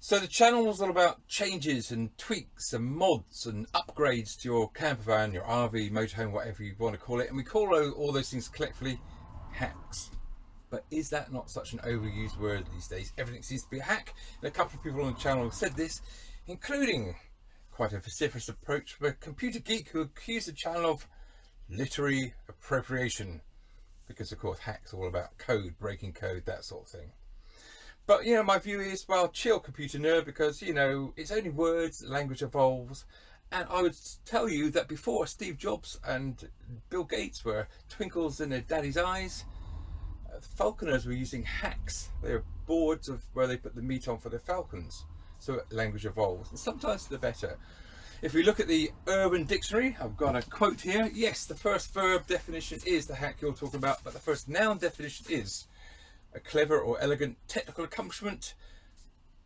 So the channel was all about changes and tweaks and mods and upgrades to your campervan, your RV, motorhome, whatever you want to call it. And we call all those things collectively hacks. But is that not such an overused word these days? Everything seems to be a hack. And a couple of people on the channel have said this, including quite a vociferous approach from a computer geek who accused the channel of literary appropriation. Because of course hacks all about code, breaking code, that sort of thing. But, you know, my view is, well, chill, computer nerd, because, you know, it's only words, language evolves. And I would tell you that before Steve Jobs and Bill Gates were twinkles in their daddy's eyes, falconers were using hacks. They were boards of where they put the meat on for their falcons. So language evolves, and sometimes for the better. If we look at the Urban Dictionary, I've got a quote here. Yes, the first verb definition is the hack you're talking about, but the first noun definition is a clever or elegant technical accomplishment.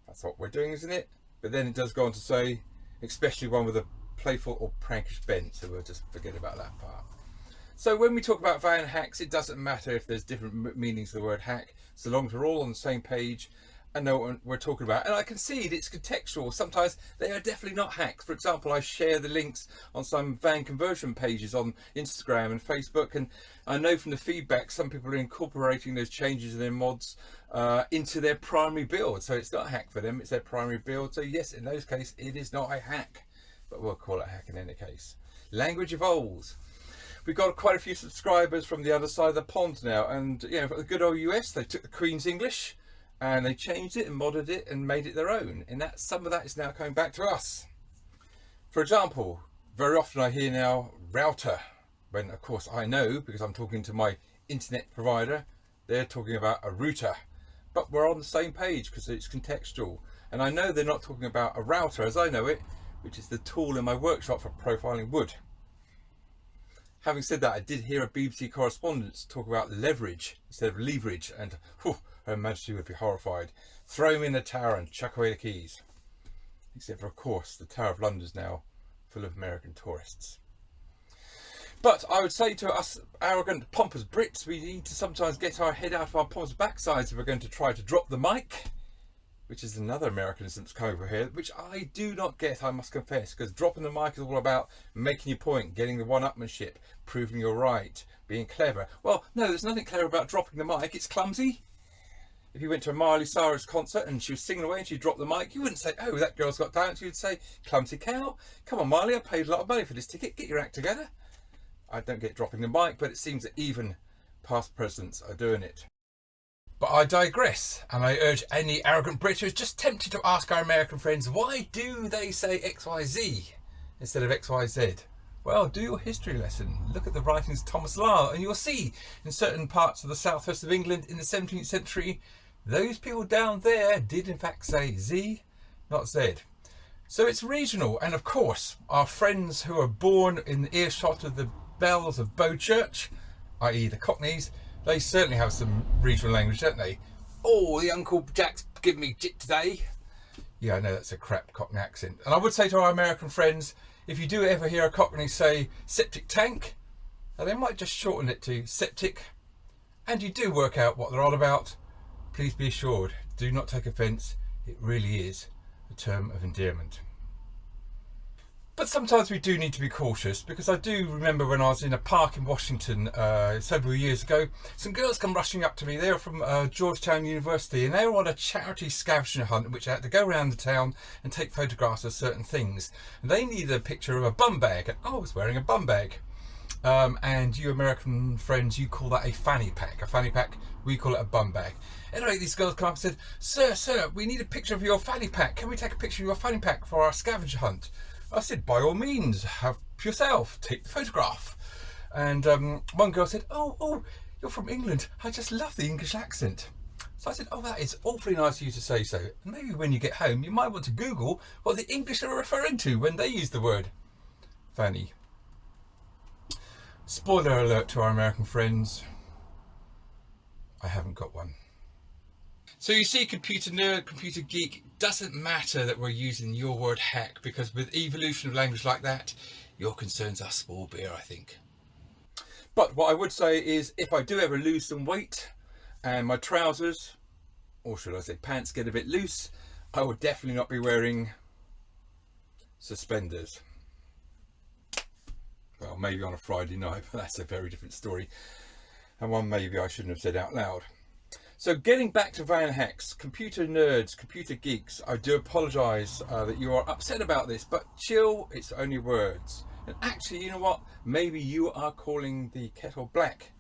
That's what we're doing, isn't it? But then it does go on to say, especially one with a playful or prankish bent, so we'll just forget about that part. So when we talk about van hacks, it doesn't matter if there's different meanings of the word hack, so long as we're all on the same page and know what we're talking about. And I concede it's contextual. Sometimes they are definitely not hacks. For example, I share the links on some van conversion pages on Instagram and Facebook, and I know from the feedback some people are incorporating those changes in their mods into their primary build. So it's not a hack for them, it's their primary build. So yes, in those cases it is not a hack, but we'll call it a hack in any case. Language evolves. We've got quite a few subscribers from the other side of the pond now, and you know, for the good old US, they took the Queen's English and they changed it and modded it and made it their own, and that some of that is now coming back to us. For example, very often I hear now router, when of course I know, because I'm talking to my internet provider, they're talking about a router, but we're on the same page because it's contextual. And I know they're not talking about a router as I know it, which is the tool in my workshop for profiling wood. Having said that, I did hear a BBC correspondent talk about leverage instead of leverage, and Her Majesty would be horrified. Throw him in the tower and chuck away the keys. Except for, of course, the Tower of London is now full of American tourists. But I would say to us arrogant, pompous Brits, we need to sometimes get our head out of our pompous backsides if we're going to try to drop the mic, which is another Americanism that's come over here, which I do not get, I must confess, because dropping the mic is all about making your point, getting the one-upmanship, proving you're right, being clever. Well, no, there's nothing clever about dropping the mic. It's clumsy. If you went to a Miley Cyrus concert and she was singing away and she dropped the mic, you wouldn't say, oh, that girl's got talent. You'd say, clumsy cow. Come on, Miley, I paid a lot of money for this ticket. Get your act together. I don't get dropping the mic, but it seems that even past presidents are doing it. But I digress, and I urge any arrogant Brit who's just tempted to ask our American friends, why do they say XYZ instead of XYZ? Well, do your history lesson. Look at the writings of Thomas Lyle, and you'll see in certain parts of the southwest of England in the 17th century, those people down there did in fact say Z, not Z. So it's regional, and of course, our friends who are born in the earshot of the bells of Bow Church, i.e. the Cockneys, they certainly have some regional language, don't they? Oh, the Uncle Jack's giving me jit today. Yeah, I know that's a crap Cockney accent. And I would say to our American friends, if you do ever hear a Cockney say septic tank, they might just shorten it to septic, and you do work out what they're on about, please be assured, do not take offence, it really is a term of endearment. But sometimes we do need to be cautious, because I do remember when I was in a park in Washington several years ago, some girls come rushing up to me. They were from Georgetown University, and they were on a charity scavenger hunt in which I had to go around the town and take photographs of certain things. And they needed a picture of a bum bag, and I was wearing a bum bag. And you American friends, you call that a fanny pack. A fanny pack, we call it a bum bag. Anyway, these girls come up and said, Sir, we need a picture of your fanny pack. Can we take a picture of your fanny pack for our scavenger hunt? I said, by all means, have yourself take the photograph. And one girl said, oh, you're from England. I just love the English accent. So I said, oh, that is awfully nice of you to say so. And maybe when you get home, you might want to Google what the English are referring to when they use the word fanny. Spoiler alert to our American friends, I haven't got one. So you see, computer nerd, computer geek, doesn't matter that we're using your word hack, because with evolution of language like that, your concerns are small beer, I think. But what I would say is, if I do ever lose some weight and my trousers, or should I say pants, get a bit loose, I would definitely not be wearing suspenders. Well, maybe on a Friday night, but that's a very different story, and one maybe I shouldn't have said out loud. So getting back to van hacks, computer nerds, computer geeks, I do apologise that you are upset about this, but chill, it's only words. And actually, you know what? Maybe you are calling the kettle black,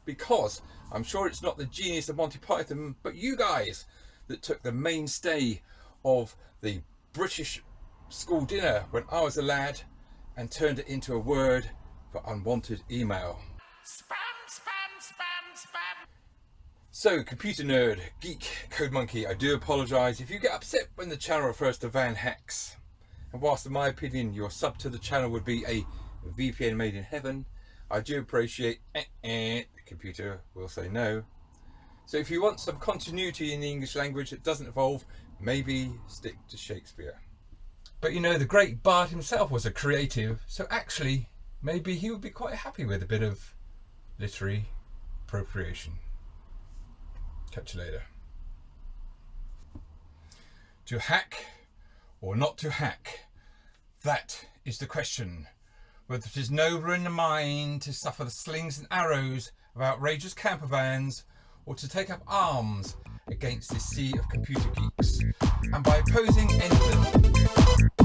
because I'm sure it's not the genius of Monty Python, but you guys that took the mainstay of the British school dinner when I was a lad and turned it into a word for unwanted email. Spam, spam, spam, spam. So, computer nerd, geek, code monkey, I do apologise if you get upset when the channel refers to van hacks. And whilst in my opinion your sub to the channel would be a VPN made in heaven, I do appreciate the computer will say no. So if you want some continuity in the English language that doesn't evolve, maybe stick to Shakespeare. But you know, the great Bard himself was a creative, so actually maybe he would be quite happy with a bit of literary appropriation. Catch you later. To hack or not to hack? That is the question. Whether it is nobler in the mind to suffer the slings and arrows of outrageous campervans, or to take up arms against this sea of computer geeks, and by opposing any of them,